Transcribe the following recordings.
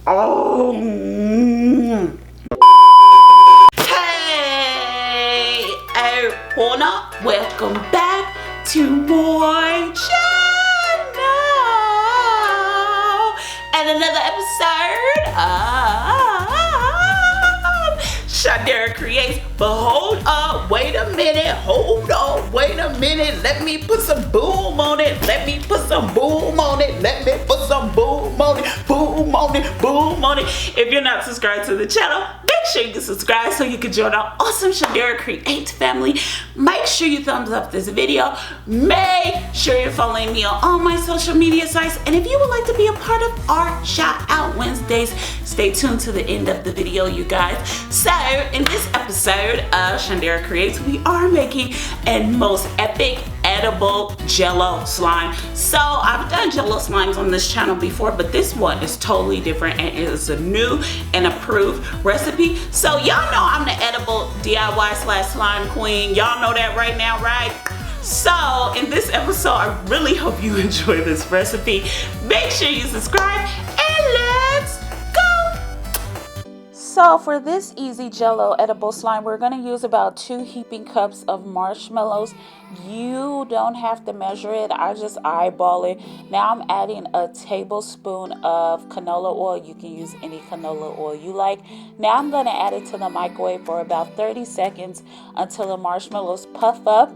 Oh. Hey, everyone, welcome back to my channel and another episode of Shundara Creates. But hold up, wait a minute, hold on, wait a minute. Let me put some boom on it. Let me put some boom on it. Let me put some boom on it. Boom on it, boom on it. If you're not subscribed to the channel, make sure you subscribe so you can join our awesome Shundara Creates family. Make sure you thumbs up this video. Make sure you're following me on all my social media sites. And if you would like to be a part of our Shout Out Wednesdays, stay tuned to the end of the video, you guys. So in this episode of Shundara Creates, we are making a most epic edible jello slime. So I've done jello slimes on this channel before, but this one is totally different and it is a new and approved recipe. So y'all know I'm the edible DIY / slime queen. Y'all know that right now, right? So in this episode, I really hope you enjoy this recipe. Make sure you subscribe and let's go. So for this easy jello edible slime, we're going to use about 2 heaping cups of marshmallows. You don't have to measure it. I just eyeball it. Now I'm adding a tablespoon of canola oil. You can use any canola oil you like. Now I'm going to add it to the microwave for about 30 seconds until the marshmallows puff up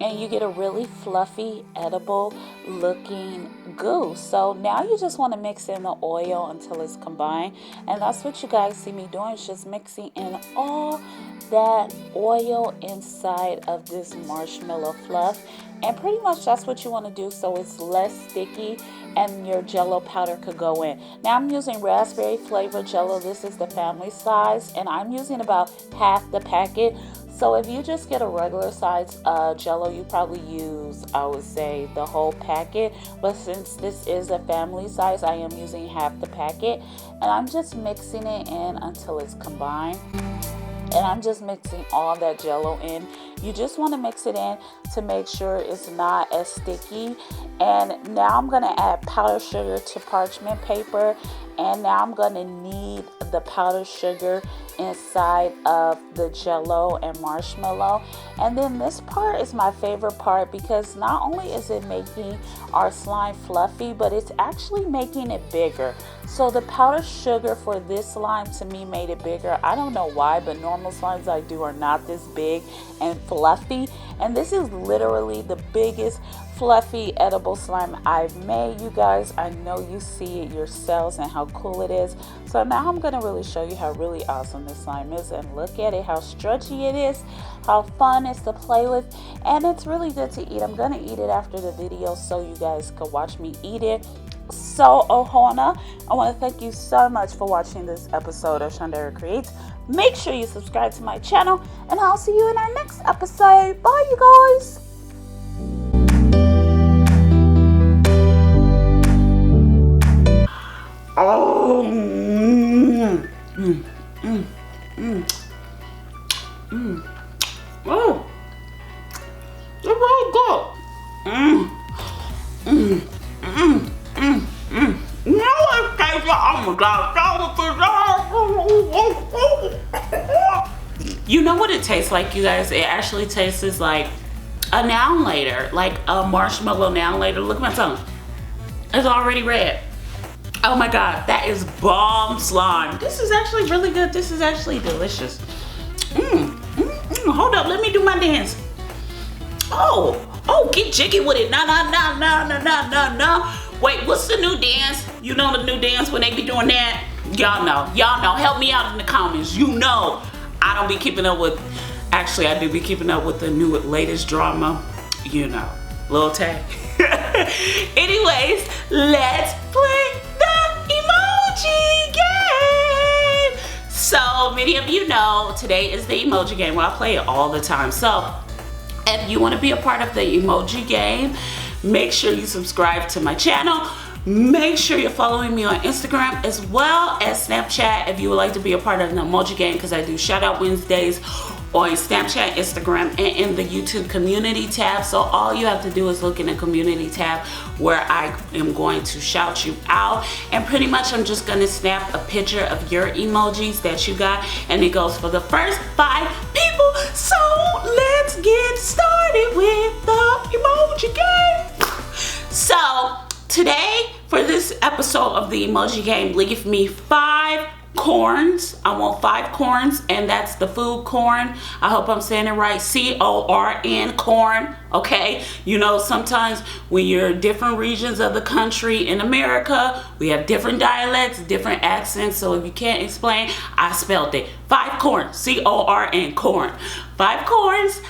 and you get a really fluffy, edible looking goo. So now you just want to mix in the oil until it's combined. And that's what you guys see me doing, is just mixing in all that oil inside of this marshmallow fluff. And pretty much that's what you want to do so it's less sticky and your jello powder could go in. Now I'm using raspberry flavored jello. This is the family size and I'm using about half the packet. So if you just get a regular size jello, you probably use, I would say, the whole packet. But since this is a family size, I am using half the packet. And I'm just mixing it in until it's combined. And I'm just mixing all that jello in. You just want to mix it in to make sure it's not as sticky. And now I'm going to add powdered sugar to parchment paper. And now I'm going to knead the powdered sugar inside of the jello and marshmallow. And then this part is my favorite part because not only is it making our slime fluffy, but it's actually making it bigger. So the powdered sugar for this slime to me made it bigger. I don't know why, but normal slimes I do are not this big and fluffy. And this is literally the biggest fluffy edible slime I've made, you guys. I know you see it yourselves and how cool it is. So now I'm going to really show you how really awesome this slime is. And look at it, how stretchy it is, how fun it's to play with, and it's really good to eat. I'm going to eat it after the video so you guys can watch me eat it. So Ohana, I want to thank you so much for watching this episode of Shundara Creates. Make sure you subscribe to my channel and I'll see you in our next episode. Bye you guys. Oh, oh, it's really good. You know what it tastes like? Oh my God, you know what it tastes like, you guys? It actually tastes like a noun later, like a marshmallow noun later. Look at my tongue. It's already red. Oh my God, that is bomb slime. This is actually really good. This is actually delicious. Hold up, let me do my dance. Oh, get jiggy with it. No. Wait, what's the new dance? You know the new dance when they be doing that? Y'all know. Help me out in the comments. You know, I don't be keeping up with, actually I do be keeping up with the new latest drama. You know, Lil Tay. Anyways, let's play the emoji game. So many of you know today is the emoji game. Well, I play it all the time. So if you want to be a part of the emoji game, make sure you subscribe to my channel. Make sure you're following me on Instagram as well as Snapchat if you would like to be a part of the emoji game, because I do shout out Wednesdays on Snapchat, Instagram, and in the YouTube community tab. So all you have to do is look in the community tab where I am going to shout you out. And pretty much I'm just gonna snap a picture of your emojis that you got, and it goes for the first 5 people. So let's get started with the emoji game. So today, for this episode of the emoji game, leave me 5 corns. I want 5 corns, and that's the food corn. I hope I'm saying it right. C-O-R-N, corn. Okay, you know, sometimes when you're in different regions of the country in America, we have different dialects, different accents. So if you can't explain, I spelled it. 5 corns, C-O-R-N, corn. 5 corns.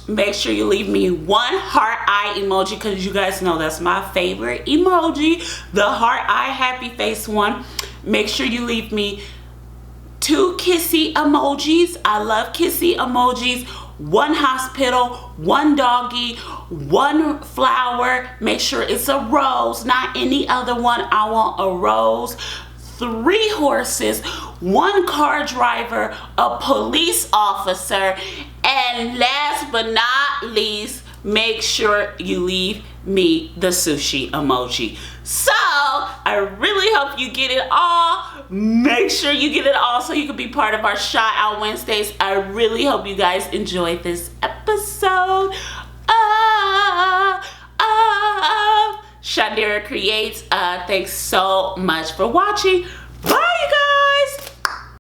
Make sure you leave me 1 heart eye emoji, because you guys know that's my favorite emoji, the heart eye happy face one. Make sure you leave me 2 kissy emojis. I love kissy emojis. 1 hospital, 1 doggy, 1 flower. Make sure it's a rose, not any other one. I want a rose. 3 horses, 1 car driver, a police officer, and last but not least, make sure you leave me the sushi emoji. So I really hope you get it all. Make sure you get it all so you can be part of our Shout Out Wednesdays. I really hope you guys enjoyed this episode of Shundara Creates. Thanks so much for watching.